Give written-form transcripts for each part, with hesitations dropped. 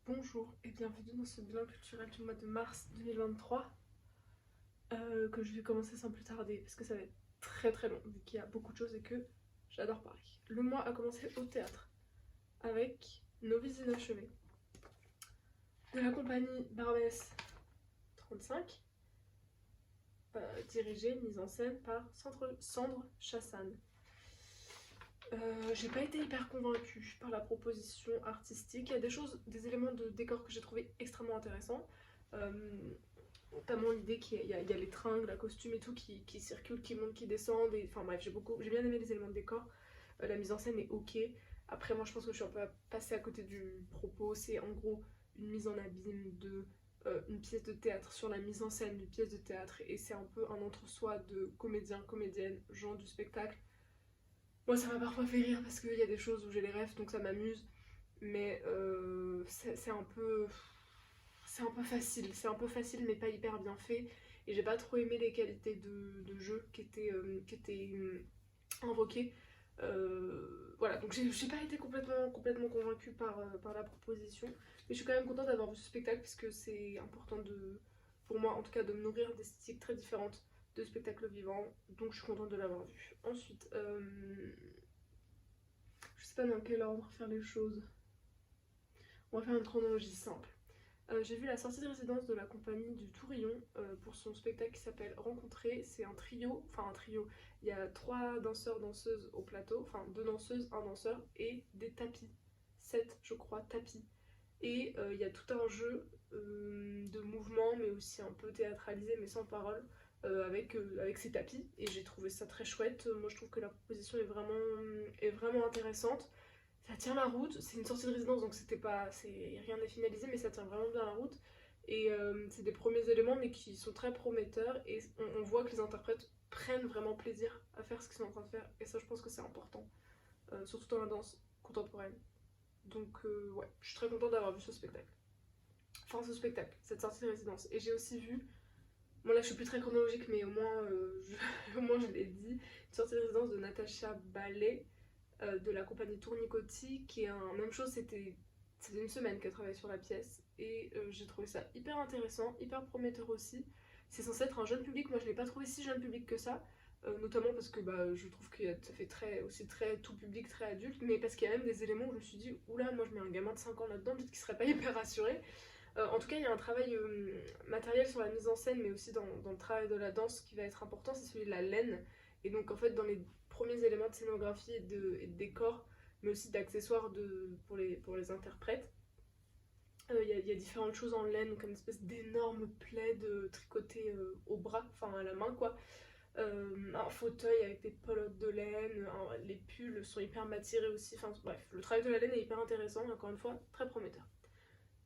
Bonjour et bienvenue dans ce bilan culturel du mois de mars 2023 que je vais commencer sans plus tarder parce que ça va être très long vu qu'il y a beaucoup de choses et que j'adore Paris. Le mois a commencé au théâtre avec Novices inachevés de la compagnie Barbès 35, dirigée, mise en scène par Sandre Chassagne. J'ai pas été hyper convaincue par la proposition artistique. Il y a des éléments de décor que j'ai trouvé extrêmement intéressants. Notamment l'idée qu'il y a les tringles, la costume et tout qui circulent, qui montent, qui descendent. Enfin bref, j'ai bien aimé les éléments de décor. La mise en scène est ok. Après, moi je pense que je suis un peu passée à côté du propos. C'est en gros une mise en abîme de une pièce de théâtre sur la mise en scène d'une pièce de théâtre. Et c'est un peu un entre-soi de comédien, comédienne, gens du spectacle. Moi ça m'a parfois fait rire parce qu'il y a des choses où j'ai les rêves donc ça m'amuse, mais c'est un peu facile mais pas hyper bien fait et j'ai pas trop aimé les qualités de jeu qui étaient invoquées. Voilà, donc j'ai pas été complètement convaincue par la proposition, mais je suis quand même contente d'avoir vu ce spectacle parce que c'est important pour moi en tout cas de me nourrir d'esthétiques très différentes de spectacles vivants, donc je suis contente de l'avoir vu. Ensuite, je sais pas dans quel ordre faire les choses. On va faire une chronologie simple. J'ai vu la sortie de résidence de la compagnie du Tourillon pour son spectacle qui s'appelle Rencontrer. C'est un trio, il y a 3 danseurs, danseuses au plateau, enfin 2 danseuses, un danseur et des tapis, 7 je crois tapis. Et il y a tout un jeu de mouvement mais aussi un peu théâtralisé mais sans parole avec ces tapis et j'ai trouvé ça très chouette. Moi je trouve que la proposition est vraiment intéressante. Ça tient la route, c'est une sortie de résidence donc rien n'est finalisé mais ça tient vraiment bien la route. Et c'est des premiers éléments mais qui sont très prometteurs et on voit que les interprètes prennent vraiment plaisir à faire ce qu'ils sont en train de faire et ça je pense que c'est important, surtout dans la danse contemporaine. Donc ouais, je suis très contente d'avoir vu ce spectacle. Enfin ce spectacle, cette sortie de résidence. Et j'ai aussi vu, bon là je suis plus très chronologique mais au moins, au moins je l'ai dit, une sortie de résidence de Natacha Ballet de la compagnie Tournicotti qui est même chose, c'était une semaine qu'elle travaillait sur la pièce et j'ai trouvé ça hyper intéressant, hyper prometteur aussi. C'est censé être un jeune public, moi je l'ai pas trouvé si jeune public que ça. Notamment parce que je trouve que ça fait aussi très tout public, très adulte, mais parce qu'il y a même des éléments où je me suis dit, oula, moi je mets un gamin de 5 ans là-dedans, peut-être qu'il serait pas hyper rassuré. En tout cas, il y a un travail matériel sur la mise en scène, mais aussi dans le travail de la danse qui va être important, c'est celui de la laine. Et donc, en fait, dans les premiers éléments de scénographie et de décor, mais aussi d'accessoires pour les interprètes, y a différentes choses en laine, comme une espèce d'énorme plaid tricoté au bras, enfin à la main, quoi. Un fauteuil avec des pelotes de laine, les pulls sont hyper matirés aussi, enfin bref, le travail de la laine est hyper intéressant, encore une fois, très prometteur.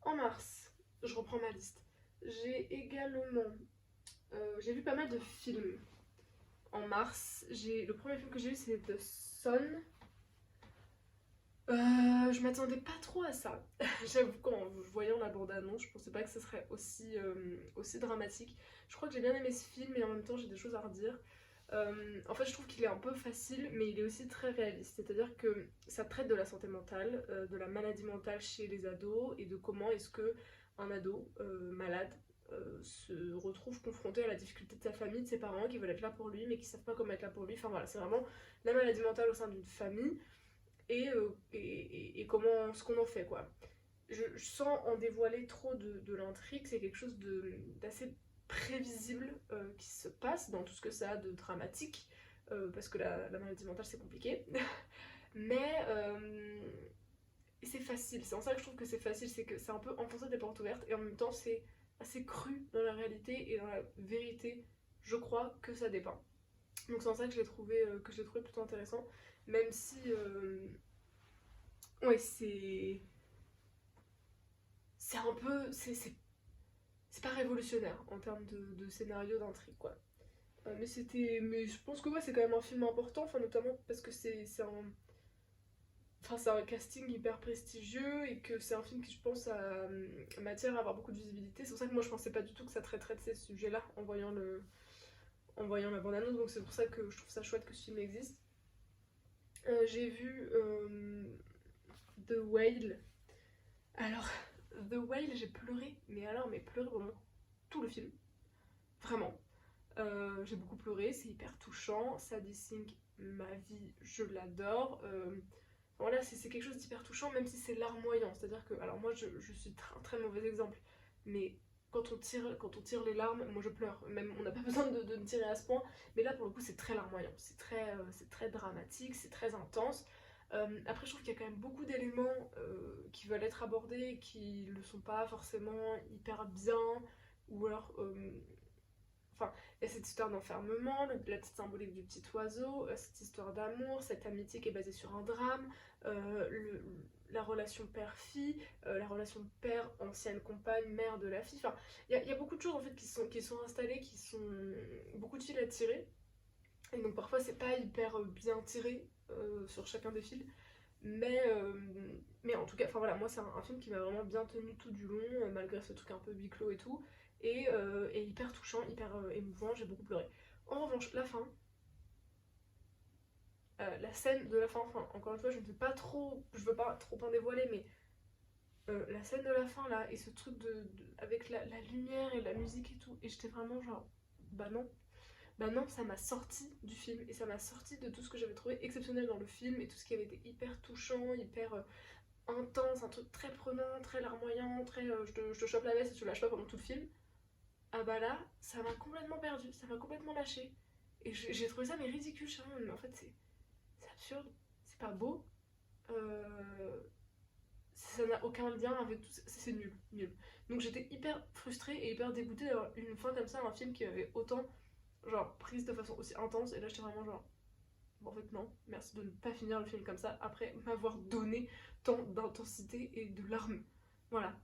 En mars, je reprends ma liste. J'ai également. J'ai vu pas mal de films. En mars, le premier film que j'ai vu c'est The Son. Je m'attendais pas trop à ça. J'avoue qu'en voyant la bande-annonce, je pensais pas que ce serait aussi dramatique. Je crois que j'ai bien aimé ce film et en même temps j'ai des choses à redire. En fait, je trouve qu'il est un peu facile, mais il est aussi très réaliste. C'est-à-dire que ça traite de la santé mentale, de la maladie mentale chez les ados et de comment est-ce que un ado malade se retrouve confronté à la difficulté de sa famille, de ses parents qui veulent être là pour lui, mais qui savent pas comment être là pour lui. Enfin voilà, c'est vraiment la maladie mentale au sein d'une famille et comment ce qu'on en fait quoi. Sans en dévoiler trop de l'intrigue, c'est quelque chose d'assez prévisible qui se passe dans tout ce que ça a de dramatique, parce que la maladie mentale c'est compliqué, mais c'est facile, c'est en ça que je trouve que c'est facile, c'est que c'est un peu enfoncer des portes ouvertes et en même temps c'est assez cru dans la réalité et dans la vérité, je crois, que ça dépeint. Donc c'est en ça que je l'ai trouvé plutôt intéressant, même si ouais c'est un peu c'est pas révolutionnaire en termes de scénario, d'intrigue quoi. Mais je pense que ouais, c'est quand même un film important, enfin notamment parce que c'est un casting hyper prestigieux et que c'est un film qui je pense a matière à avoir beaucoup de visibilité. C'est pour ça que moi je pensais pas du tout que ça traiterait de ces sujets-là en voyant la bande-annonce, donc c'est pour ça que je trouve ça chouette que ce film existe. J'ai vu The Whale. Alors, The Whale, j'ai pleuré, mais pleuré vraiment tout le film, vraiment. J'ai beaucoup pleuré, c'est hyper touchant. Sadie Sink, ma vie, je l'adore. Voilà, c'est quelque chose d'hyper touchant, même si c'est larmoyant. C'est-à-dire que, alors moi, je suis un très mauvais exemple, mais quand on tire les larmes, moi je pleure. Même, on n'a pas besoin de me tirer à ce point, mais là, pour le coup, c'est très larmoyant. C'est très dramatique, c'est très intense. Après, je trouve qu'il y a quand même beaucoup d'éléments qui veulent être abordés, qui ne le sont pas forcément hyper bien, ou alors enfin, il y a cette histoire d'enfermement, la petite symbolique du petit oiseau, cette histoire d'amour, cette amitié qui est basée sur un drame, la relation père-fille, la relation père, ancienne compagne, mère de la fille. Enfin, il y a beaucoup de choses en fait qui sont installées, qui sont beaucoup de fils à tirer. Et donc parfois c'est pas hyper bien tiré sur chacun des fils. Mais, euh, mais en tout cas, enfin voilà, moi c'est un film qui m'a vraiment bien tenu tout du long, malgré ce truc un peu huis clos et tout, et hyper touchant, hyper émouvant, j'ai beaucoup pleuré. En revanche, la fin, la scène de la fin, enfin encore une fois, je ne veux pas trop, je veux pas trop en dévoiler, mais la scène de la fin là, et ce truc avec la lumière et la musique et tout, et j'étais vraiment genre, bah non, bah non, ça m'a sorti du film et ça m'a sorti de tout ce que j'avais trouvé exceptionnel dans le film et tout ce qui avait été hyper touchant, hyper intense, un truc très prenant, très larmoyant, très je te chope la veste et tu lâches pas pendant tout le film. Ah bah là, ça m'a complètement perdu, ça m'a complètement lâché. Et j'ai trouvé ça mais ridicule, je sais pas, mais en fait c'est absurde, c'est pas beau, euh, ça n'a aucun lien avec tout ça, c'est nul, nul. Donc j'étais hyper frustrée et hyper dégoûtée d'avoir une fin comme ça, un film qui avait autant genre prise de façon aussi intense, et là j'étais vraiment genre bon, en fait non, merci de ne pas finir le film comme ça après m'avoir donné tant d'intensité et de larmes. Voilà.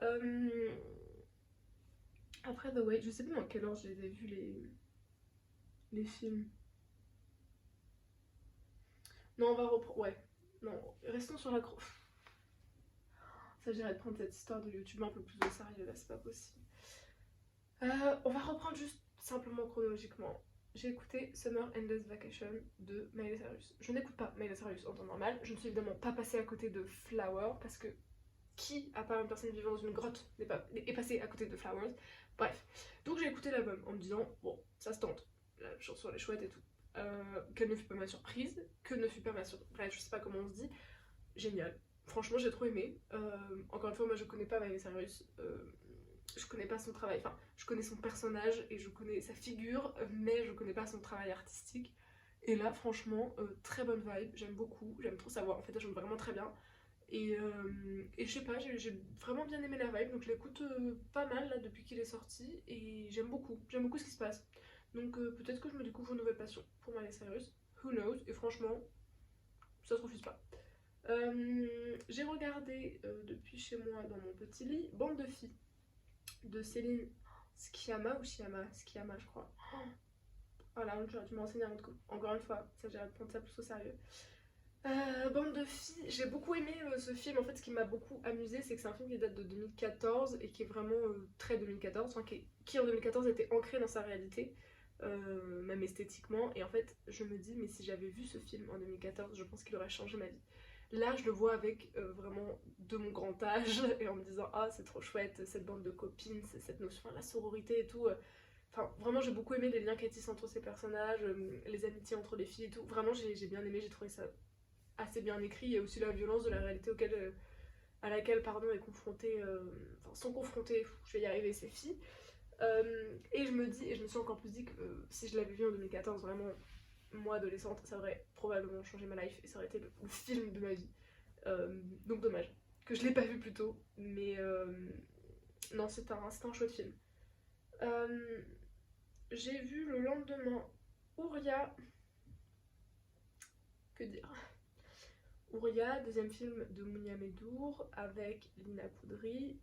Euh, Après The Wait, je sais plus dans quel ordre je les ai vus les films. Non, on va reprendre. Ouais. Non, restons sur la ça j'irais de prendre cette histoire de YouTube un peu plus au sérieux là, c'est pas possible. On va reprendre juste simplement chronologiquement. J'ai écouté Summer Endless Vacation de Miley Cyrus. Je n'écoute pas Miley Cyrus en temps normal. Je ne suis évidemment pas passée à côté de Flower parce que qui, à part une personne vivant dans une grotte, est passée à côté de Flowers. Bref. Donc j'ai écouté l'album en me disant, bon, ça se tente. La chanson elle est chouette et tout. Quelle ne fut pas ma surprise, que ne fut pas ma surprise. Bref, je sais pas comment on se dit. Génial. Franchement, j'ai trop aimé. Encore une fois, moi je connais pas Miley Cyrus. Je connais pas son travail. Enfin, je connais son personnage et je connais sa figure, mais je connais pas son travail artistique. Et là, franchement, très bonne vibe. J'aime beaucoup. J'aime trop sa voix. En fait, elle chante vraiment très bien. Et je sais pas, j'ai vraiment bien aimé la vibe, donc je l'écoute pas mal là depuis qu'il est sorti et j'aime beaucoup ce qui se passe. Donc peut-être que je me découvre une nouvelle passion pour Miley Cyrus, who knows, et franchement, ça se refuse pas. J'ai regardé depuis chez moi dans mon petit lit Bande de filles de Céline Sciamma ou Sciamma je crois. Voilà, j'aurais dû me renseigner avant de encore une fois, ça j'irais prendre ça plus au sérieux. Bande de filles, j'ai beaucoup aimé ce film. En fait, ce qui m'a beaucoup amusé, c'est que c'est un film qui date de 2014 et qui est vraiment très 2014, enfin, qui en 2014 était ancré dans sa réalité, même esthétiquement. Et en fait, je me dis, mais si j'avais vu ce film en 2014, je pense qu'il aurait changé ma vie. Là, je le vois avec vraiment de mon grand âge et en me disant, ah, c'est trop chouette, cette bande de copines, cette notion, enfin, la sororité et tout. Enfin, vraiment, j'ai beaucoup aimé les liens qui tissent entre ces personnages, les amitiés entre les filles et tout. Vraiment, j'ai bien aimé, j'ai trouvé ça assez bien écrit. Il y a aussi la violence de la réalité à laquelle pardon, est confrontée, enfin, sont confrontées, je vais y arriver, ces filles. Et je me dis, et je me suis encore plus dit que si je l'avais vu en 2014, vraiment, moi adolescente, ça aurait probablement changé ma life et ça aurait été le film de ma vie. Donc dommage que je l'ai pas vu plus tôt, mais non, c'est un chouette film. Euh, j'ai vu le lendemain Ouria, que dire, Ouria, deuxième film de Mounia Medour avec Lina Poudry.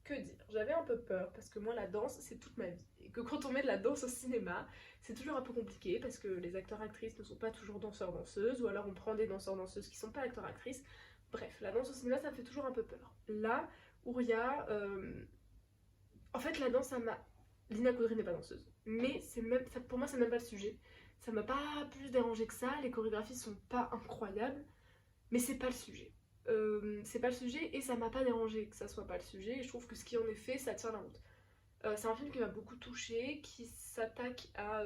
Que dire, j'avais un peu peur parce que moi la danse c'est toute ma vie et que quand on met de la danse au cinéma c'est toujours un peu compliqué parce que les acteurs-actrices ne sont pas toujours danseurs-danseuses ou alors on prend des danseurs-danseuses qui sont pas acteurs-actrices. Bref, la danse au cinéma ça me fait toujours un peu peur. Là, Ouria, en fait la danse ça m'a... Lina Poudry n'est pas danseuse, mais c'est même... pour moi c'est même pas le sujet. Ça m'a pas plus dérangé que ça, les chorégraphies sont pas incroyables. Mais c'est pas le sujet. c'est pas le sujet et ça m'a pas dérangé que ça soit pas le sujet et je trouve que ce qui en est fait ça tient la route. C'est un film qui m'a beaucoup touchée, qui s'attaque à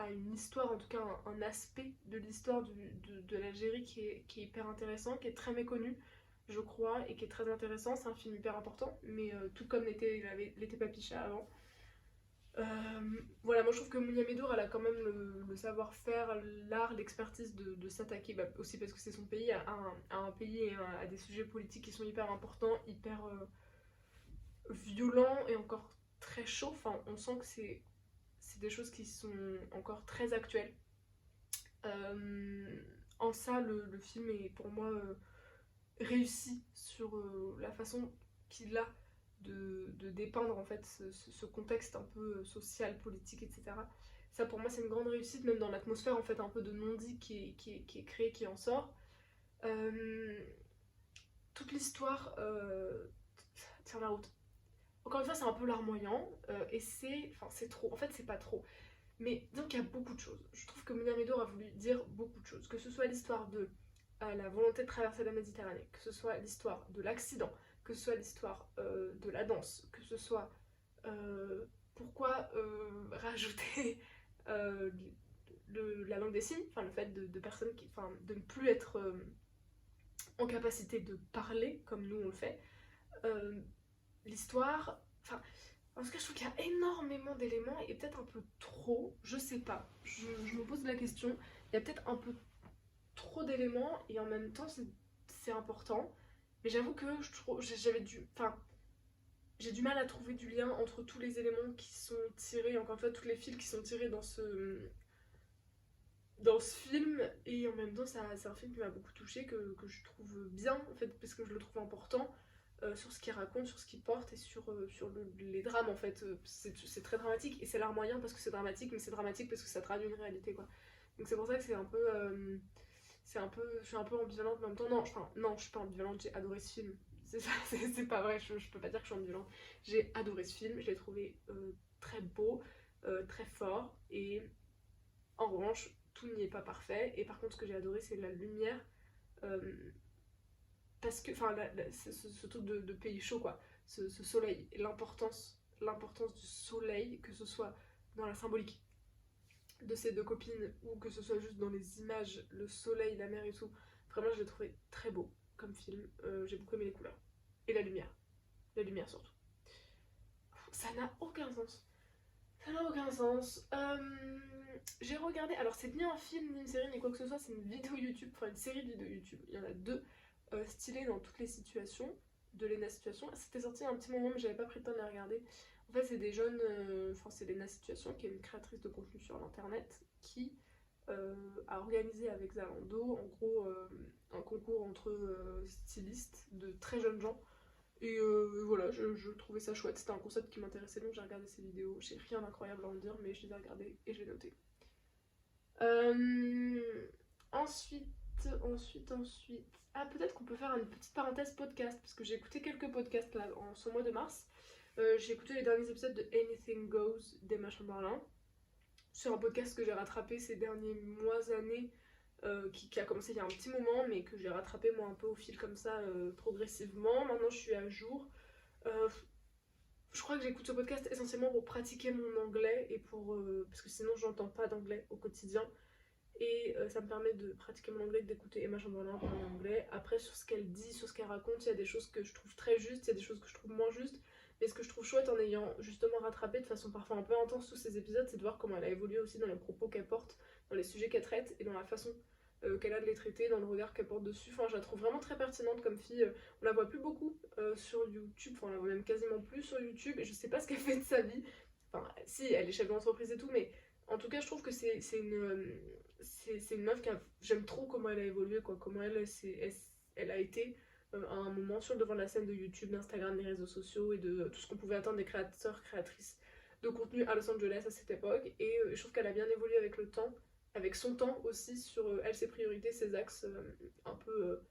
une histoire, en tout cas un aspect de l'histoire de l'Algérie qui est hyper intéressant, qui est très méconnu je crois et qui est très intéressant. C'est un film hyper important mais tout comme l'était Papicha avant. Voilà, moi je trouve que Mounia Medour elle a quand même le savoir-faire, l'art, l'expertise de s'attaquer, bah, aussi parce que c'est son pays, à un pays et à des sujets politiques qui sont hyper importants, hyper violents et encore très chauds. Enfin, on sent que c'est des choses qui sont encore très actuelles. En ça, le film est pour moi réussi sur la façon qu'il a de dépeindre en fait ce contexte un peu social, politique, etc. Ça pour moi c'est une grande réussite, même dans l'atmosphère en fait un peu de non-dit qui est créée, qui en sort. Euh, Toute l'histoire tient la route. Encore une fois c'est un peu larmoyant et c'est trop, en fait c'est pas trop. Mais disons qu'il y a beaucoup de choses. Je trouve que Mounia Medour a voulu dire beaucoup de choses. Que ce soit l'histoire de la volonté de traverser la Méditerranée, que ce soit l'histoire de l'accident, que ce soit l'histoire de la danse, que ce soit pourquoi rajouter euh, la langue des signes, enfin le fait de personnes qui, enfin, de ne plus être en capacité de parler comme nous on le fait. Euh, L'histoire, enfin, en tout cas je trouve qu'il y a énormément d'éléments et peut-être un peu trop, je sais pas, je me pose la question, il y a peut-être un peu trop d'éléments et en même temps c'est important. Mais j'avoue que j'ai du mal à trouver du lien entre tous les éléments qui sont tirés, encore une fois, tous les fils qui sont tirés dans ce film. Et en même temps, c'est un film qui m'a beaucoup touchée, que je trouve bien, en fait, parce que je le trouve important sur ce qu'il raconte, sur ce qu'il porte et sur les drames, en fait. C'est très dramatique et c'est l'art moyen parce que c'est dramatique, mais c'est dramatique parce que ça traduit une réalité, quoi. Donc c'est pour ça que je suis un peu ambivalente, mais en même temps, non, non, je suis pas ambivalente, j'ai adoré ce film. C'est ça, c'est pas vrai, je peux pas dire que je suis ambivalente. J'ai adoré ce film, je l'ai trouvé très beau, très fort, et en revanche, tout n'y est pas parfait. Et par contre, ce que j'ai adoré, c'est la lumière, euh, parce que, enfin, ce truc de pays chaud, quoi, ce soleil, et l'importance du soleil, que ce soit dans la symbolique de ces deux copines ou que ce soit juste dans les images, le soleil, la mer et tout. Vraiment, je l'ai trouvé très beau comme film. J'ai beaucoup aimé les couleurs. Et la lumière surtout. Ça n'a aucun sens. Ça n'a aucun sens. J'ai regardé, alors c'est ni un film, ni une série, ni quoi que ce soit, c'est une vidéo YouTube, enfin une série de vidéos YouTube. Il y en a deux, stylées dans toutes les situations, de Lena Situation. C'était sorti il y a un petit moment, mais j'avais pas pris le temps de les regarder. En fait, c'est des jeunes, enfin c'est Lena Situation, qui est une créatrice de contenu sur l'internet, qui a organisé avec Zalando, en gros, un concours entre stylistes de très jeunes gens. Et voilà, je trouvais ça chouette. C'était un concept qui m'intéressait, donc j'ai regardé ces vidéos. J'ai rien d'incroyable à en dire, mais je les ai regardées et je les ai notées. Euh, ensuite, ensuite. Ah, peut-être qu'on peut faire une petite parenthèse podcast, parce que j'ai écouté quelques podcasts là, en ce mois de mars. J'ai écouté les derniers épisodes de Anything Goes d'Emma Chamberlain. C'est un podcast que j'ai rattrapé ces derniers mois, années, qui a commencé il y a un petit moment, mais que j'ai rattrapé moi un peu au fil comme ça, progressivement. Maintenant je suis à jour. Euh, je crois que j'écoute ce podcast essentiellement pour pratiquer mon anglais et parce que sinon j'entends pas d'anglais au quotidien. Et ça me permet de pratiquer mon anglais, d'écouter Emma Chamberlain parler anglais. Après, sur ce qu'elle dit, sur ce qu'elle raconte, il y a des choses que je trouve très justes, il y a des choses que je trouve moins justes. Mais ce que je trouve chouette en ayant justement rattrapé de façon parfois un peu intense tous ces épisodes, c'est de voir comment elle a évolué aussi dans les propos qu'elle porte, dans les sujets qu'elle traite et dans la façon qu'elle a de les traiter, dans le regard qu'elle porte dessus. Enfin, je la trouve vraiment très pertinente comme fille. On la voit plus beaucoup sur YouTube, enfin, on la voit même quasiment plus sur YouTube et je sais pas ce qu'elle fait de sa vie. Enfin, si, elle est chef d'entreprise et tout, mais en tout cas, je trouve que c'est une meuf j'aime trop comment elle a évolué, quoi. Comment elle a été à un moment sur le devant de la scène de YouTube, d'Instagram, des réseaux sociaux et de tout ce qu'on pouvait attendre des créateurs, créatrices de contenu à Los Angeles à cette époque. Et je trouve qu'elle a bien évolué avec le temps, avec son temps aussi sur elle, ses priorités, ses axes un peu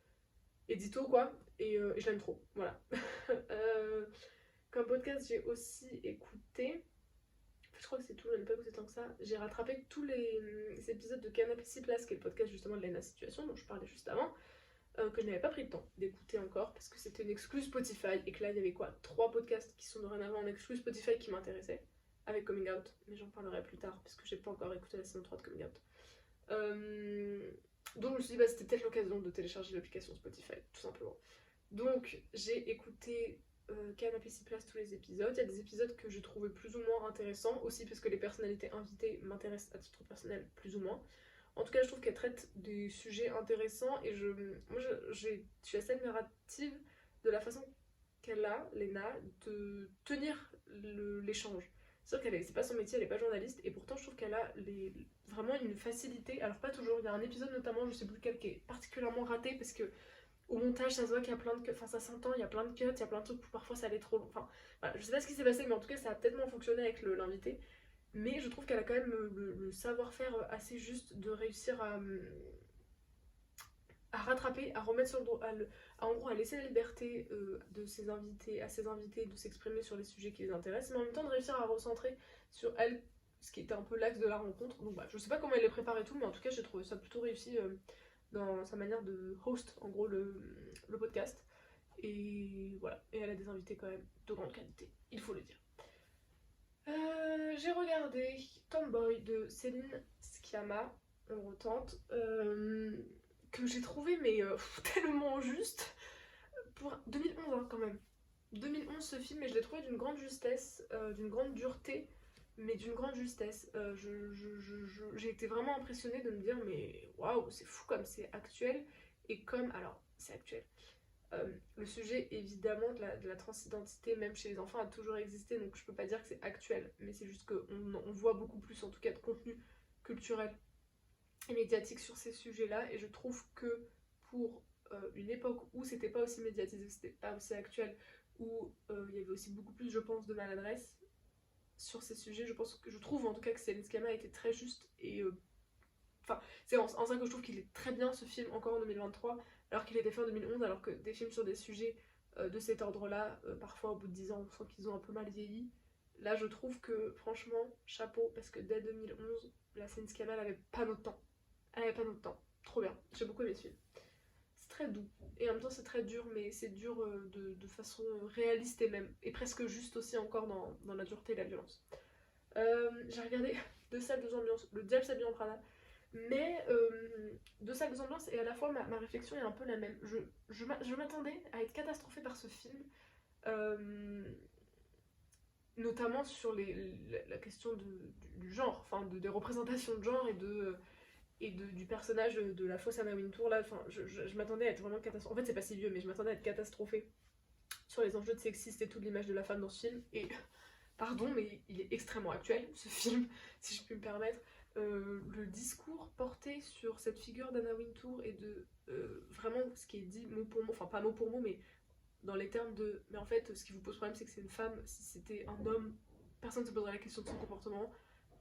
édito, quoi. Et je l'aime trop, voilà. Comme podcast, j'ai aussi écouté. je crois que c'est tout, je n'ai pas écouté tant que ça. J'ai rattrapé tous les épisodes de Canapé 6 Place, qui est le podcast justement de Lena Situation, dont je parlais juste avant, que je n'avais pas pris le temps d'écouter encore, parce que c'était une exclue Spotify, et que là il y avait quoi, 3 podcasts qui sont dorénavant en exclue Spotify qui m'intéressaient, avec Coming Out, mais j'en parlerai plus tard, parce que j'ai pas encore écouté la saison 3 de Coming Out. Donc je me suis dit, bah, c'était peut-être l'occasion de télécharger l'application Spotify, tout simplement. Donc j'ai écouté Canapé 6 Place tous les épisodes. Il y a des épisodes que je trouvais plus ou moins intéressants, aussi parce que les personnalités invitées m'intéressent à titre personnel plus ou moins. En tout cas, je trouve qu'elle traite des sujets intéressants et je suis assez admirative de la façon qu'elle a, Lena, de tenir l'échange. C'est-à-dire c'est pas son métier, elle est pas journaliste, et pourtant je trouve qu'elle a vraiment une facilité. Alors pas toujours, il y a un épisode notamment, je sais plus lequel, qui est particulièrement raté parce que au montage ça se voit qu'il y a plein de cuts, enfin ça s'entend, il y a plein de cuts, il y a plein de trucs où parfois ça allait trop long. Enfin voilà, je sais pas ce qui s'est passé, mais en tout cas ça a peut-être moins fonctionné avec l'invité. Mais je trouve qu'elle a quand même le savoir-faire assez juste de réussir à rattraper, à remettre sur le droit, en gros à laisser la liberté à ses invités de s'exprimer sur les sujets qui les intéressent, mais en même temps de réussir à recentrer sur elle, ce qui était un peu l'axe de la rencontre. Donc bah, je sais pas comment elle les prépare et tout, mais en tout cas j'ai trouvé ça plutôt réussi dans sa manière de host en gros le podcast. Et voilà, et elle a des invités quand même de grande qualité, il faut le dire. J'ai regardé Tomboy de Céline Sciamma, on retente, que j'ai trouvé mais tellement juste pour 2011 hein, quand même. 2011 ce film, et je l'ai trouvé d'une grande justesse, d'une grande dureté, mais d'une grande justesse. J'ai été vraiment impressionnée de me dire mais waouh, c'est fou comme c'est actuel, et comme, alors c'est actuel. Le sujet évidemment de la transidentité même chez les enfants a toujours existé, donc je peux pas dire que c'est actuel, mais c'est juste qu'on voit beaucoup plus en tout cas de contenu culturel et médiatique sur ces sujets là, et je trouve que pour une époque où c'était pas aussi médiatisé, c'était pas aussi actuel, où il y avait aussi beaucoup plus je pense de maladresse sur ces sujets, je trouve en tout cas que Céline Sciamma a été très juste, et enfin, c'est en ça que je trouve qu'il est très bien ce film encore en 2023, alors qu'il était fait en 2011, alors que des films sur des sujets de cet ordre-là, parfois au bout de 10 ans, on sent qu'ils ont un peu mal vieilli. Là, je trouve que franchement, chapeau, parce que dès 2011, la Céline Sciamma, elle avait pas notre temps. Elle avait pas notre temps. Trop bien. J'ai beaucoup aimé ce film. C'est très doux. Et en même temps, c'est très dur, mais c'est dur de façon réaliste et presque juste aussi encore dans la dureté et la violence. J'ai regardé Deux salles, deux ambiances, Le Diable s'habille en Prada. Mais Deux salles, deux ambiances, et à la fois ma réflexion est un peu la même. Je m'attendais à être catastrophée par ce film, notamment sur la question du genre, enfin des représentations de genre du personnage de la fausse Anna Wintour là. Enfin, je m'attendais à être vraiment catastrophée. En fait, c'est pas si vieux, mais je m'attendais à être catastrophée sur les enjeux de sexisme et toute l'image de la femme dans ce film. Et pardon, mais il est extrêmement actuel, ce film, si je puis me permettre. Le discours porté sur cette figure d'Anna Wintour et de vraiment ce qui est dit mot pour mot, enfin pas mot pour mot, mais dans les termes de mais en fait ce qui vous pose problème c'est que c'est une femme, si c'était un homme, personne ne se poserait la question de son comportement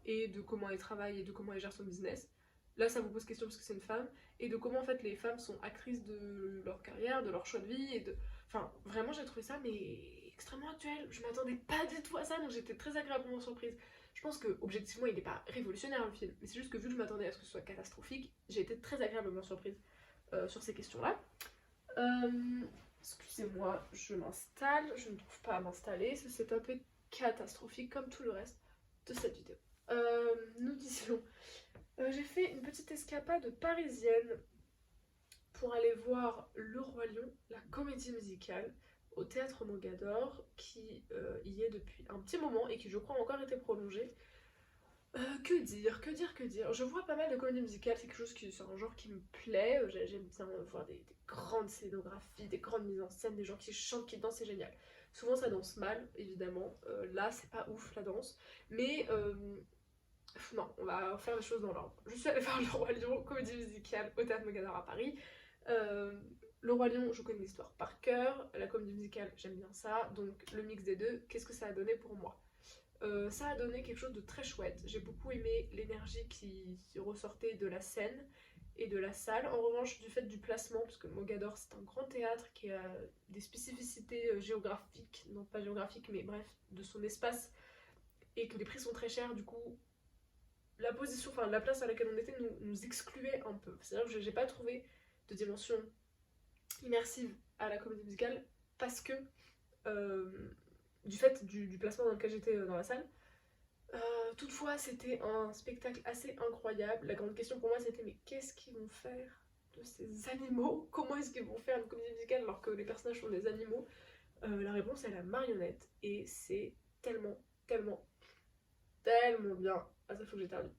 et de comment elle travaille et de comment elle gère son business. Là ça vous pose question parce que c'est une femme, et de comment en fait les femmes sont actrices de leur carrière, de leur choix de vie, enfin vraiment j'ai trouvé ça mais extrêmement actuel. Je m'attendais pas du tout à ça, donc j'étais très agréablement surprise. Je pense que objectivement il n'est pas révolutionnaire le film, mais c'est juste que vu que je m'attendais à ce que ce soit catastrophique, j'ai été très agréablement surprise sur ces questions-là. Excusez-moi, je m'installe, je ne trouve pas à m'installer, c'est un peu catastrophique comme tout le reste de cette vidéo. Nous disions, j'ai fait une petite escapade parisienne pour aller voir Le Roi Lion, la comédie musicale, au théâtre Mogador, qui y est depuis un petit moment et qui je crois a encore été prolongée. Que dire. Je vois pas mal de comédies musicales, c'est c'est un genre qui me plaît. J'aime bien voir des grandes scénographies, des grandes mises en scène, des gens qui chantent, qui dansent, c'est génial. Souvent ça danse mal, évidemment. Là c'est pas ouf la danse, mais non, on va faire les choses dans l'ordre. Je suis allée voir Le Roi Lion, comédie musicale au théâtre Mogador à Paris. Le Roi Lion, je connais l'histoire par cœur. La comédie musicale, j'aime bien ça. Donc le mix des deux, qu'est-ce que ça a donné pour moi? Ça a donné quelque chose de très chouette. J'ai beaucoup aimé l'énergie qui ressortait de la scène et de la salle. En revanche, du fait du placement, parce que Mogador c'est un grand théâtre qui a des spécificités géographiques, non pas géographiques, mais bref, de son espace et que les prix sont très chers, du coup la position, enfin la place à laquelle on était nous excluait un peu. C'est-à-dire que j'ai pas trouvé de dimension immersive à la comédie musicale parce que du fait du placement dans lequel j'étais dans la salle. Toutefois, c'était un spectacle assez incroyable. La grande question pour moi, c'était mais qu'est-ce qu'ils vont faire de ces animaux? Comment est-ce qu'ils vont faire une comédie musicale alors que les personnages sont des animaux? La réponse est la marionnette et c'est tellement, tellement, tellement bien. Ah, ça faut que j'éternue.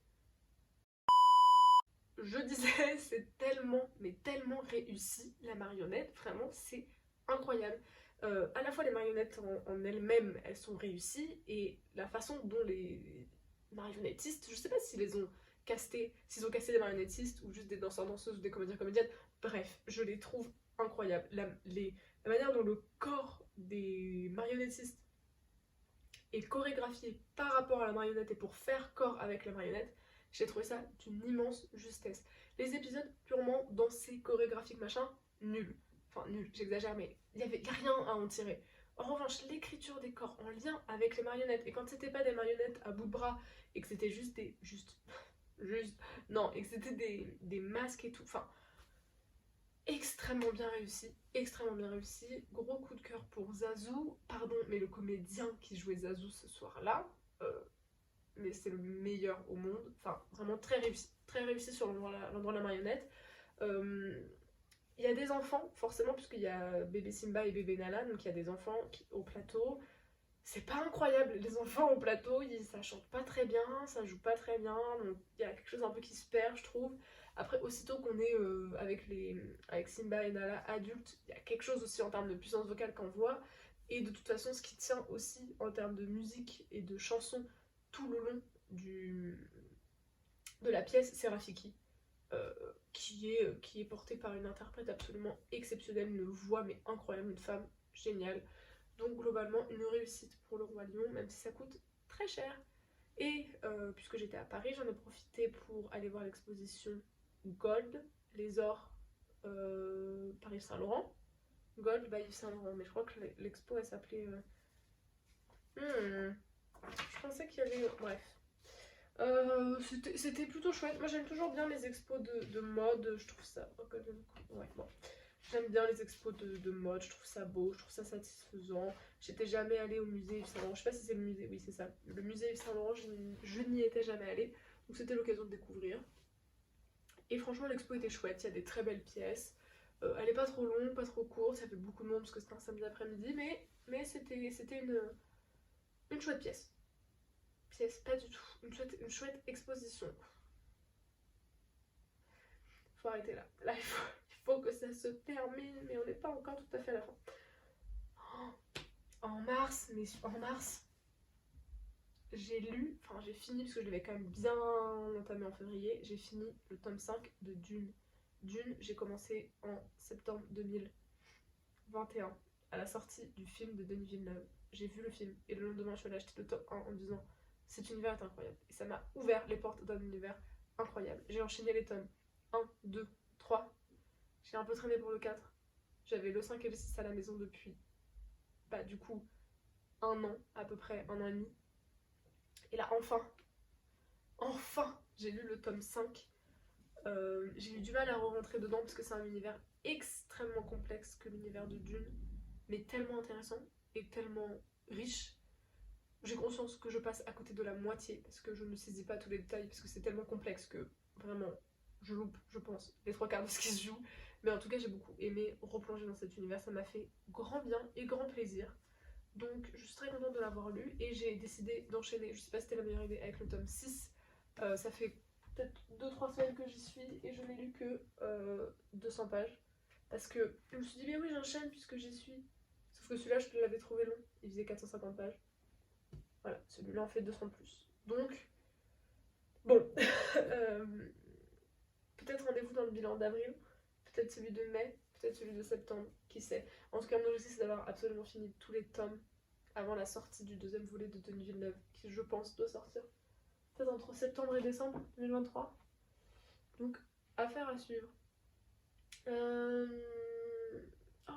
Je disais, c'est tellement, mais tellement réussi la marionnette, vraiment, c'est incroyable. À la fois les marionnettes en elles-mêmes, elles sont réussies, et la façon dont les marionnettistes, je sais pas s'ils les ont castés, s'ils ont casté des marionnettistes ou juste des danseurs-danseuses ou des comédiens-comédiennes, bref, je les trouve incroyables. La manière dont le corps des marionnettistes est chorégraphié par rapport à la marionnette et pour faire corps avec la marionnette, j'ai trouvé ça d'une immense justesse. Les épisodes purement dansés, chorégraphiques, machin, nul. Enfin, nul, j'exagère, mais il n'y avait rien à en tirer. En revanche, l'écriture des corps en lien avec les marionnettes, et quand c'était pas des marionnettes à bout de bras, et que c'était juste des. Non, et que c'était des masques et tout. Enfin, extrêmement bien réussi, extrêmement bien réussi. Gros coup de cœur pour Zazou. Pardon, mais le comédien qui jouait Zazou ce soir-là, mais c'est le meilleur au monde. Enfin, vraiment très réussi sur l'endroit de la marionnette. Il y a des enfants, forcément, puisqu'il y a bébé Simba et bébé Nala, donc il y a des enfants au plateau. C'est pas incroyable, les enfants au plateau, ça chante pas très bien, ça joue pas très bien, donc il y a quelque chose un peu qui se perd, je trouve. Après, aussitôt qu'on est avec Simba et Nala adultes, il y a quelque chose aussi en termes de puissance vocale qu'on voit. Et de toute façon, ce qui tient aussi en termes de musique et de chansons tout le long de la pièce, c'est Rafiki, euh, qui est portée par une interprète absolument exceptionnelle, une voix mais incroyable, une femme géniale. Donc globalement, une réussite pour le Roi Lion, même si ça coûte très cher. Et puisque j'étais à Paris, j'en ai profité pour aller voir l'exposition Gold, les ors par Yves Saint Laurent. Gold by Yves Saint Laurent, mais je crois que l'expo elle s'appelait. Je pensais qu'il y avait. Bref. C'était plutôt chouette. Moi j'aime toujours bien les expos de mode, je trouve ça. Ouais, bon. J'aime bien les expos de mode, je trouve ça beau, je trouve ça satisfaisant. J'étais jamais allée au musée Yves Saint Laurent, je sais pas si c'est le musée, oui c'est ça. Le musée Yves Saint Laurent, je n'y étais jamais allée, donc c'était l'occasion de découvrir. Et franchement l'expo était chouette, il y a des très belles pièces. Elle est pas trop longue, pas trop courte, ça fait beaucoup de monde parce que c'était un samedi après-midi, mais c'était une chouette pièce. Pièce, pas du tout. Une chouette exposition. Faut arrêter là. Là, il faut que ça se termine, mais on n'est pas encore tout à fait à la fin. En mars, j'ai fini, parce que je l'avais quand même bien entamé en février, j'ai fini le tome 5 de Dune. Dune, j'ai commencé en septembre 2021, à la sortie du film de Denis Villeneuve. J'ai vu le film, et le lendemain, je suis allée acheter le tome 1 en me disant cet univers est incroyable. Et ça m'a ouvert les portes d'un univers incroyable. J'ai enchaîné les tomes 1, 2, 3. J'ai un peu traîné pour le 4. J'avais le 5 et le 6 à la maison depuis, bah du coup, un an, à peu près, un an et demi. Et là, enfin, j'ai lu le tome 5. J'ai eu du mal à re-rentrer dedans parce que c'est un univers extrêmement complexe que l'univers de Dune, mais tellement intéressant et tellement riche. J'ai conscience que je passe à côté de la moitié parce que je ne saisis pas tous les détails parce que c'est tellement complexe que vraiment je loupe, je pense, les trois quarts de ce qui se joue. Mais en tout cas, j'ai beaucoup aimé replonger dans cet univers, ça m'a fait grand bien et grand plaisir. Donc je suis très contente de l'avoir lu et j'ai décidé d'enchaîner, je sais pas si c'était la meilleure idée, avec le tome 6. Ça fait peut-être 2-3 semaines que j'y suis et je n'ai lu que 200 pages. Parce que je me suis dit, mais oui, j'enchaîne puisque j'y suis. Sauf que celui-là, je l'avais trouvé long, il faisait 450 pages. Voilà, celui-là en fait 200 de plus. Donc, bon, peut-être rendez-vous dans le bilan d'avril, peut-être celui de mai, peut-être celui de septembre, qui sait. En tout cas, mon objectif c'est d'avoir absolument fini tous les tomes avant la sortie du deuxième volet de Denis Villeneuve, qui je pense doit sortir peut-être entre septembre et décembre 2023. Donc, affaire à suivre. Oh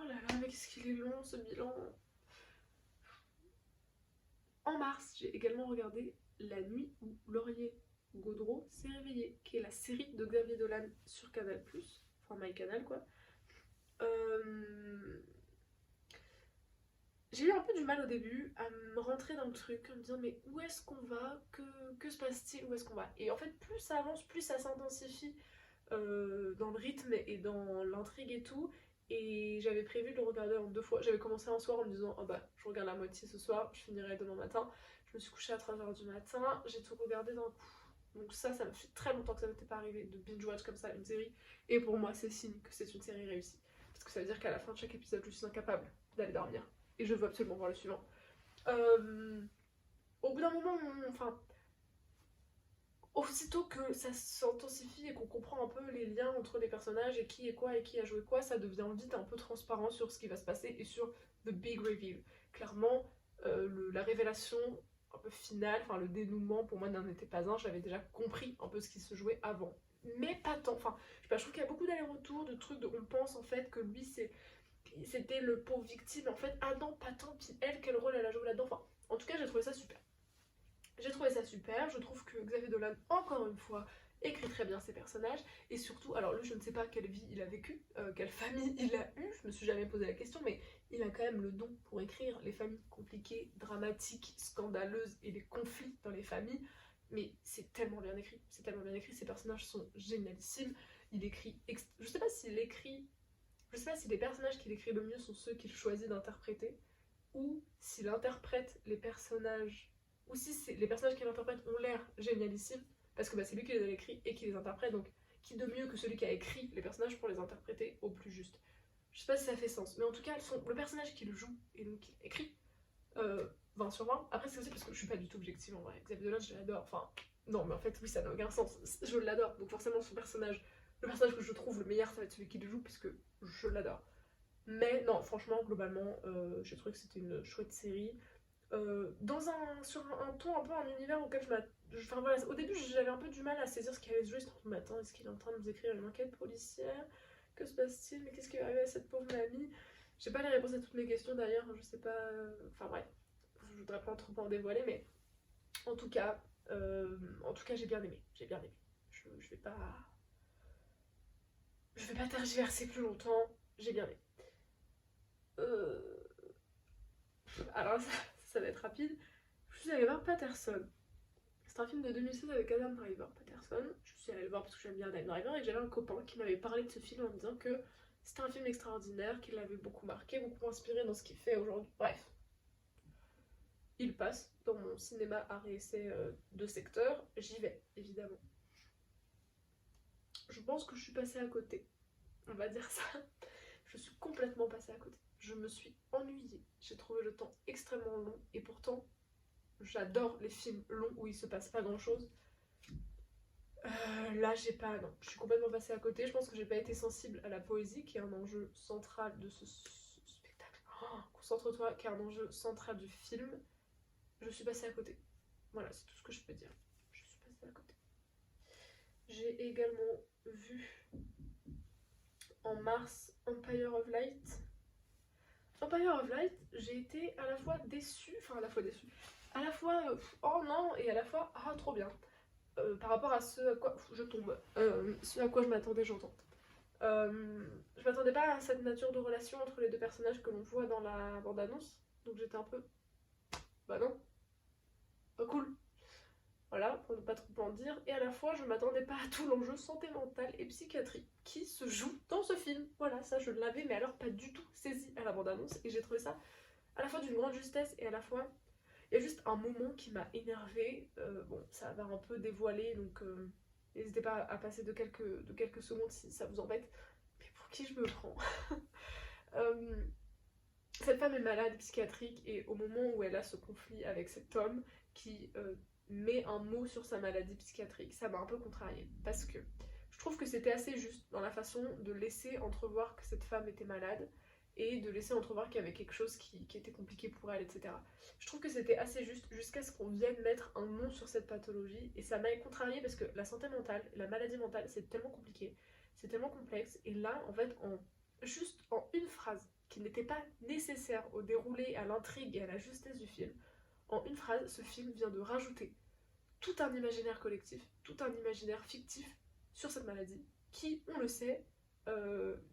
là là, mais qu'est-ce qu'il est long ce bilan. En mars, j'ai également regardé La nuit où Laurier Gaudreau s'est réveillé, qui est la série de Xavier Dolan sur Canal+, enfin MyCanal quoi. Euh, J'ai eu un peu du mal au début à me rentrer dans le truc, en me disant mais où est-ce qu'on va, que se passe-t-il, où est-ce qu'on va. Et en fait plus ça avance, plus ça s'intensifie dans le rythme et dans l'intrigue et tout. Et j'avais prévu de le regarder en 2 fois. J'avais commencé un soir en me disant oh bah je regarde la moitié ce soir, je finirai demain matin. Je me suis couchée à 3h du matin, j'ai tout regardé d'un coup. Donc ça me fait très longtemps que ça m'était pas arrivé de binge-watch comme ça une série. Et pour moi c'est signe que c'est une série réussie. Parce que ça veut dire qu'à la fin de chaque épisode je suis incapable d'aller dormir. Et je veux absolument voir le suivant. Euh, Au bout d'un moment, enfin, aussitôt que ça s'intensifie et qu'on comprend un peu les liens entre les personnages et qui est quoi et qui a joué quoi, ça devient vite un peu transparent sur ce qui va se passer et sur the big reveal. Clairement, la révélation un peu finale, enfin le dénouement pour moi n'en était pas un, j'avais déjà compris un peu ce qui se jouait avant. Mais pas tant, enfin, je sais pas, je trouve qu'il y a beaucoup d'allers-retours, de trucs de on pense en fait que lui c'était le pauvre victime, en fait, ah non, pas tant, puis elle, quel rôle elle a joué là-dedans, enfin, en tout cas j'ai trouvé ça super. J'ai trouvé ça super, je trouve que Xavier Dolan, encore une fois, écrit très bien ses personnages, et surtout, alors lui je ne sais pas quelle vie il a vécu, quelle famille il a eu, je me suis jamais posé la question, mais il a quand même le don pour écrire les familles compliquées, dramatiques, scandaleuses, et les conflits dans les familles, mais c'est tellement bien écrit, ses personnages sont génialissimes, il écrit, je sais pas s'il écrit, je sais pas si les personnages qu'il écrit le mieux sont ceux qu'il choisit d'interpréter, ou s'il interprète les personnages, ou si les personnages qu'il interprète ont l'air génialissimes, parce que bah, c'est lui qui les a écrits et qui les interprète, donc qui de mieux que celui qui a écrit les personnages pour les interpréter au plus juste. Je sais pas si ça fait sens, mais en tout cas, le personnage qu'il joue et donc qu'il écrit, 20 sur 20. Après, c'est aussi parce que je suis pas du tout objective en vrai. Xavier Dolan, je l'adore. Enfin, non, mais en fait, oui, ça n'a aucun sens. Je l'adore, donc forcément, son personnage, le personnage que je trouve le meilleur, ça va être celui qui le joue, puisque je l'adore. Mais non, franchement, globalement, j'ai trouvé que c'était une chouette série. Sur un ton, un peu un univers auquel enfin voilà, au début j'avais un peu du mal à saisir ce qui allait se jouer. Mais attends, est-ce qu'il est en train de nous écrire une enquête policière? Que se passe-t-il? Mais qu'est-ce qui est arrivé à cette pauvre mamie? J'ai pas les réponses à toutes mes questions d'ailleurs, je sais pas. Enfin bref, je voudrais pas trop en dévoiler, mais en tout cas, j'ai bien aimé. J'ai bien aimé. Je vais pas. Je vais pas tergiverser plus longtemps, j'ai bien aimé. Euh, Alors ça va être rapide. Je suis allée voir Patterson. C'est un film de 2016 avec Adam Driver. Patterson, je suis allée le voir parce que j'aime bien Adam Driver et j'avais un copain qui m'avait parlé de ce film en me disant que c'était un film extraordinaire, qu'il l'avait beaucoup marqué, beaucoup inspiré dans ce qu'il fait aujourd'hui. Bref, il passe dans mon cinéma art et essai de secteur, j'y vais évidemment. Je pense que je suis passée à côté, on va dire ça. Je suis complètement passée à côté. Je me suis ennuyée, j'ai trouvé le temps extrêmement long et pourtant j'adore les films longs où il se passe pas grand chose. Là, j'ai pas. Non, je suis complètement passée à côté. Je pense que j'ai pas été sensible à la poésie, qui est un enjeu central de ce spectacle. Oh, concentre-toi, qui est un enjeu central du film. Je suis passée à côté. Voilà, c'est tout ce que je peux dire. Je suis passée à côté. J'ai également vu en mars Empire of Light. Empire of Light, j'ai été à la fois déçue, enfin à la fois déçue, à la fois oh non, et à la fois ah trop bien. Par rapport à ce à quoi je tombe, ce à quoi je m'attendais, j'entends. Je m'attendais pas à cette nature de relation entre les deux personnages que l'on voit dans la bande-annonce, donc j'étais un peu bah non, pas cool. Voilà, pour ne pas trop en dire. Et à la fois, je m'attendais pas à tout l'enjeu santé mentale et psychiatrie qui se joue dans ce film. Voilà, ça je l'avais, mais alors pas du tout saisi à la bande-annonce. Et j'ai trouvé ça à la fois d'une grande justesse et à la fois il y a juste un moment qui m'a énervée. Bon, ça va un peu dévoiler, donc n'hésitez pas à passer de quelques secondes si ça vous embête. Mais pour qui je me prends? euh, Cette femme est malade psychiatrique et au moment où elle a ce conflit avec cet homme qui met un mot sur sa maladie psychiatrique, ça m'a un peu contrariée. Parce que je trouve que c'était assez juste dans la façon de laisser entrevoir que cette femme était malade et de laisser entrevoir qu'il y avait quelque chose qui était compliqué pour elle, etc. Je trouve que c'était assez juste jusqu'à ce qu'on vienne mettre un nom sur cette pathologie et ça m'a contrariée parce que la santé mentale, la maladie mentale, c'est tellement compliqué, c'est tellement complexe et là, en fait, juste en une phrase qui n'était pas nécessaire au déroulé, à l'intrigue et à la justesse du film, En une phrase, ce film vient de rajouter tout un imaginaire collectif, tout un imaginaire fictif sur cette maladie, qui, on le sait,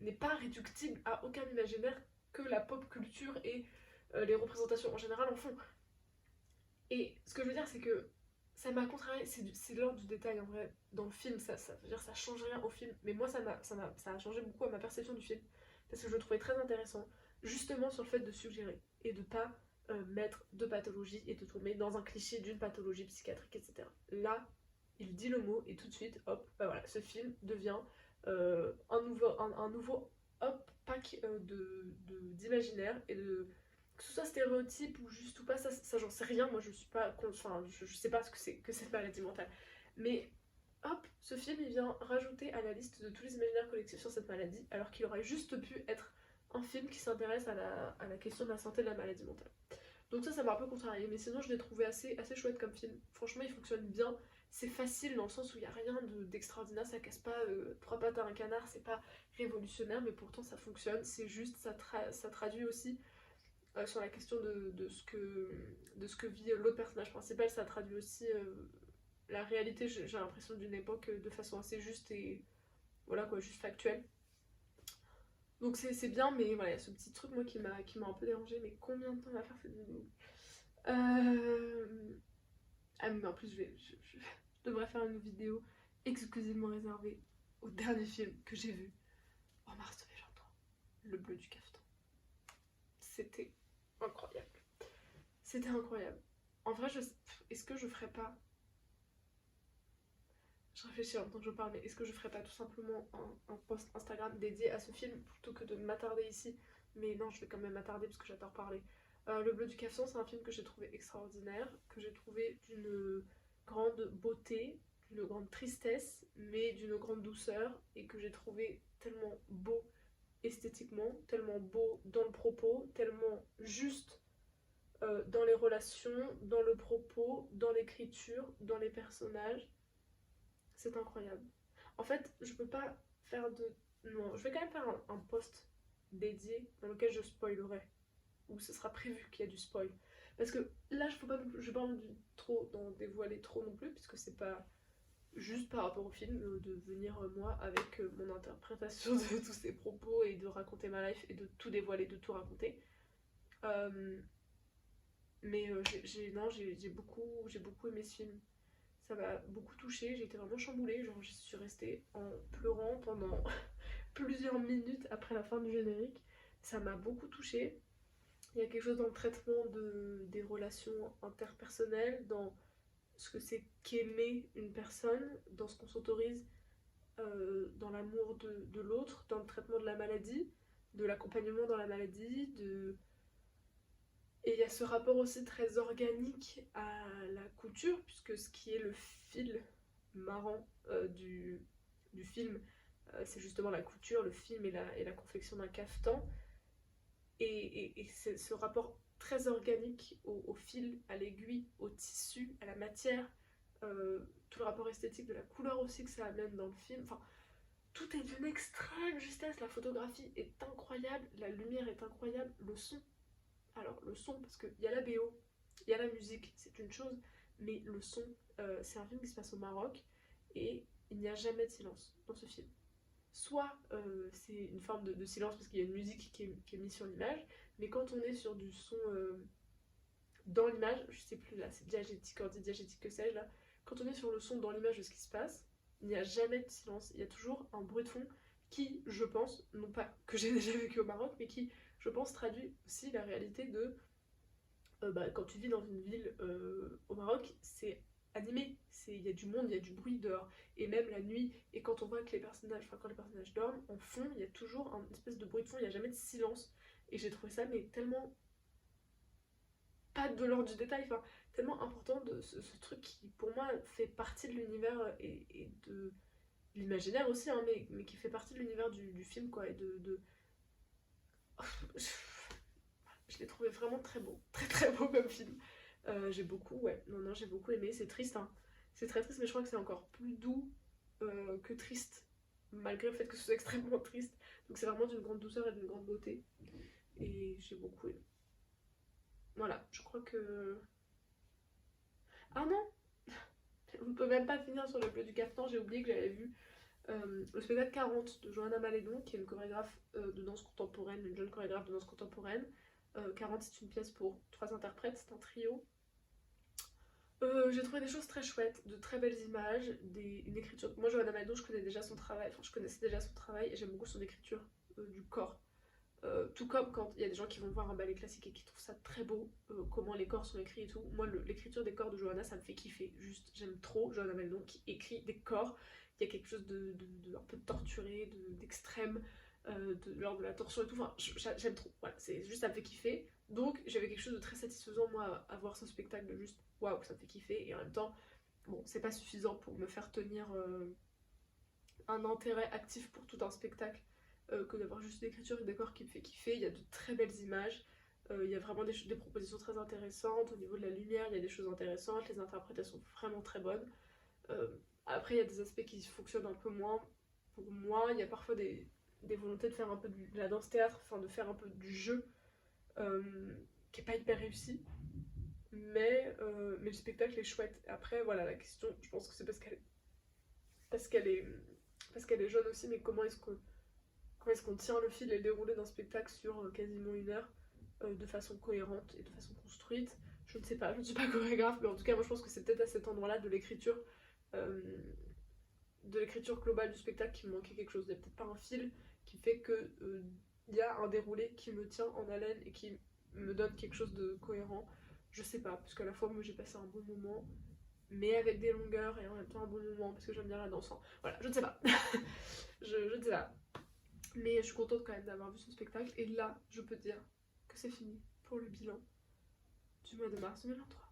n'est pas réductible à aucun imaginaire que la pop culture et les représentations en général en font. Et ce que je veux dire, c'est que ça m'a contrarié, c'est l'ordre du détail en vrai. Dans le film, veut dire, ça change rien au film, mais moi ça a changé beaucoup à ma perception du film, parce que je le trouvais très intéressant, justement sur le fait de suggérer et de pas mettre de pathologie et de tomber dans un cliché d'une pathologie psychiatrique, etc. Là, il dit le mot et tout de suite, hop, bah voilà, ce film devient un nouveau hop, pack d'imaginaire et de que ce soit stéréotype ou juste ou pas, ça j'en sais rien, moi je suis pas, enfin je sais pas ce que c'est que cette maladie mentale. Mais hop, ce film il vient rajouter à la liste de tous les imaginaires collectifs sur cette maladie, alors qu'il aurait juste pu être un film qui s'intéresse à la question de la santé de la maladie mentale. Donc ça m'a un peu contrarié, mais sinon je l'ai trouvé assez chouette comme film. Franchement il fonctionne bien, c'est facile dans le sens où il n'y a rien d'extraordinaire, ça casse pas trois pattes à un canard, c'est pas révolutionnaire, mais pourtant ça fonctionne, c'est juste, ça traduit aussi sur la question de ce que vit l'autre personnage principal, ça traduit aussi la réalité, j'ai l'impression, d'une époque de façon assez juste et voilà quoi, juste factuelle. Donc c'est bien, mais voilà, il y a ce petit truc moi qui m'a un peu dérangé, mais combien de temps on va faire cette vidéo Ah mais en plus je devrais faire une vidéo exclusivement réservée au dernier film que j'ai vu en mars 2023, Le Bleu du Cafetan. C'était incroyable. C'était incroyable. En vrai, est-ce que je ferais pas... Je réfléchis en même temps que je parle, mais est-ce que je ferais pas tout simplement un post Instagram dédié à ce film plutôt que de m'attarder ici? Mais non, je vais quand même m'attarder parce que j'adore parler. Le Bleu du Cafetan, c'est un film que j'ai trouvé extraordinaire, que j'ai trouvé d'une grande beauté, d'une grande tristesse, mais d'une grande douceur, et que j'ai trouvé tellement beau esthétiquement, tellement beau dans le propos, tellement juste dans les relations, dans le propos, dans l'écriture, dans les personnages. C'est incroyable. En fait, je peux pas faire de... Non, je vais quand même faire un post dédié dans lequel je spoilerai. Où ce sera prévu qu'il y a du spoil. Parce que là, je n'ai pas envie de trop d'en dévoiler trop non plus, puisque c'est pas juste par rapport au film, de venir moi avec mon interprétation de tous ces propos et de raconter ma life et de tout dévoiler, de tout raconter. Mais j'ai beaucoup aimé ce film. Ça m'a beaucoup touchée, j'ai été vraiment chamboulée, genre je suis restée en pleurant pendant plusieurs minutes après la fin du générique. Ça m'a beaucoup touchée. Il y a quelque chose dans le traitement des relations interpersonnelles, dans ce que c'est qu'aimer une personne, dans ce qu'on s'autorise, dans l'amour de l'autre, dans le traitement de la maladie, de l'accompagnement dans la maladie, et il y a ce rapport aussi très organique à la couture, puisque ce qui est le fil marrant du film, c'est justement la couture, le film et la confection d'un cafetan. Et c'est ce rapport très organique au fil, à l'aiguille, au tissu, à la matière, tout le rapport esthétique de la couleur aussi que ça amène dans le film. Enfin, tout est d'une extrême justesse, la photographie est incroyable, la lumière est incroyable, le son. Alors le son, parce qu'il y a la BO, il y a la musique, c'est une chose, mais le son, c'est un film qui se passe au Maroc et il n'y a jamais de silence dans ce film. Soit c'est une forme de silence parce qu'il y a une musique qui est mise sur l'image, mais quand on est sur du son dans l'image, je sais plus là, c'est diagétique, anti-diagétique, que sais-je là, quand on est sur le son dans l'image de ce qui se passe, il n'y a jamais de silence, il y a toujours un bruit de fond qui, je pense, non pas que j'ai déjà vécu au Maroc, mais qui, je pense, traduit aussi la réalité de quand tu vis dans une ville au Maroc, c'est animé, il y a du monde, il y a du bruit dehors, et même la nuit, et quand on voit que quand les personnages dorment, en fond, il y a toujours un espèce de bruit de fond, il n'y a jamais de silence, et j'ai trouvé ça mais tellement pas de l'ordre du détail, enfin tellement important de ce truc qui pour moi fait partie de l'univers et de l'imaginaire aussi, hein, mais qui fait partie de l'univers du film quoi, et je l'ai trouvé vraiment très beau, très très beau comme film. J'ai beaucoup, ouais, non, j'ai beaucoup aimé, c'est triste, hein. C'est très triste, mais je crois que c'est encore plus doux que triste, malgré le fait que ce soit extrêmement triste. Donc c'est vraiment d'une grande douceur et d'une grande beauté, et j'ai beaucoup aimé. Voilà, je crois que Ah non, on ne peut même pas finir sur le bleu du caftan, j'ai oublié que j'avais vu le spectacle 40 de Johanna Malédon, qui est une chorégraphe de danse contemporaine, une jeune chorégraphe de danse contemporaine. 40 c'est une pièce pour 3 interprètes, c'est un trio. J'ai trouvé des choses très chouettes, de très belles images, une écriture. Moi, Johanna Malédon, je connais déjà son travail, enfin je connaissais déjà son travail et j'aime beaucoup son écriture du corps. Tout comme quand il y a des gens qui vont voir un ballet classique et qui trouvent ça très beau, comment les corps sont écrits et tout. Moi, l'écriture des corps de Johanna, ça me fait kiffer. Juste, j'aime trop Johanna Malédon qui écrit des corps. Il y a quelque chose un peu torturé, d'extrême, genre de la torsion et tout. Enfin, j'aime trop. Voilà, c'est juste, ça me fait kiffer. Donc, j'avais quelque chose de très satisfaisant, moi, à voir ce spectacle, de juste, waouh, ça me fait kiffer. Et en même temps, bon, c'est pas suffisant pour me faire tenir un intérêt actif pour tout un spectacle que d'avoir juste une écriture et des décor qui me fait kiffer. Il y a de très belles images, il y a vraiment des propositions très intéressantes. Au niveau de la lumière, il y a des choses intéressantes, les interprétations sont vraiment très bonnes. Euh, Après, il y a des aspects qui fonctionnent un peu moins. Pour moi, il y a parfois des volontés de faire un peu de la danse théâtre, enfin de faire un peu du jeu, euh, qui est pas hyper réussi. Mais le spectacle est chouette. Après, voilà, la question, je pense que c'est parce qu'elle est, parce qu'elle est jeune aussi, mais comment est-ce qu'on tient le fil et le déroulé d'un spectacle sur quasiment une heure de façon cohérente et de façon construite. Je ne sais pas, je ne suis pas chorégraphe, mais en tout cas, moi je pense que c'est peut-être à cet endroit-là euh, de l'écriture globale du spectacle qui me manquait quelque chose. Il n'y a peut-être pas un fil qui fait que il y a un déroulé qui me tient en haleine et qui me donne quelque chose de cohérent. Je sais pas, parce qu'à la fois moi j'ai passé un bon moment, mais avec des longueurs et en même temps un bon moment parce que j'aime bien la danse. Hein. Voilà, je ne sais pas. je ne sais pas. Mais je suis contente quand même d'avoir vu son spectacle. Et là, je peux dire que c'est fini pour le bilan du mois de mars 2023.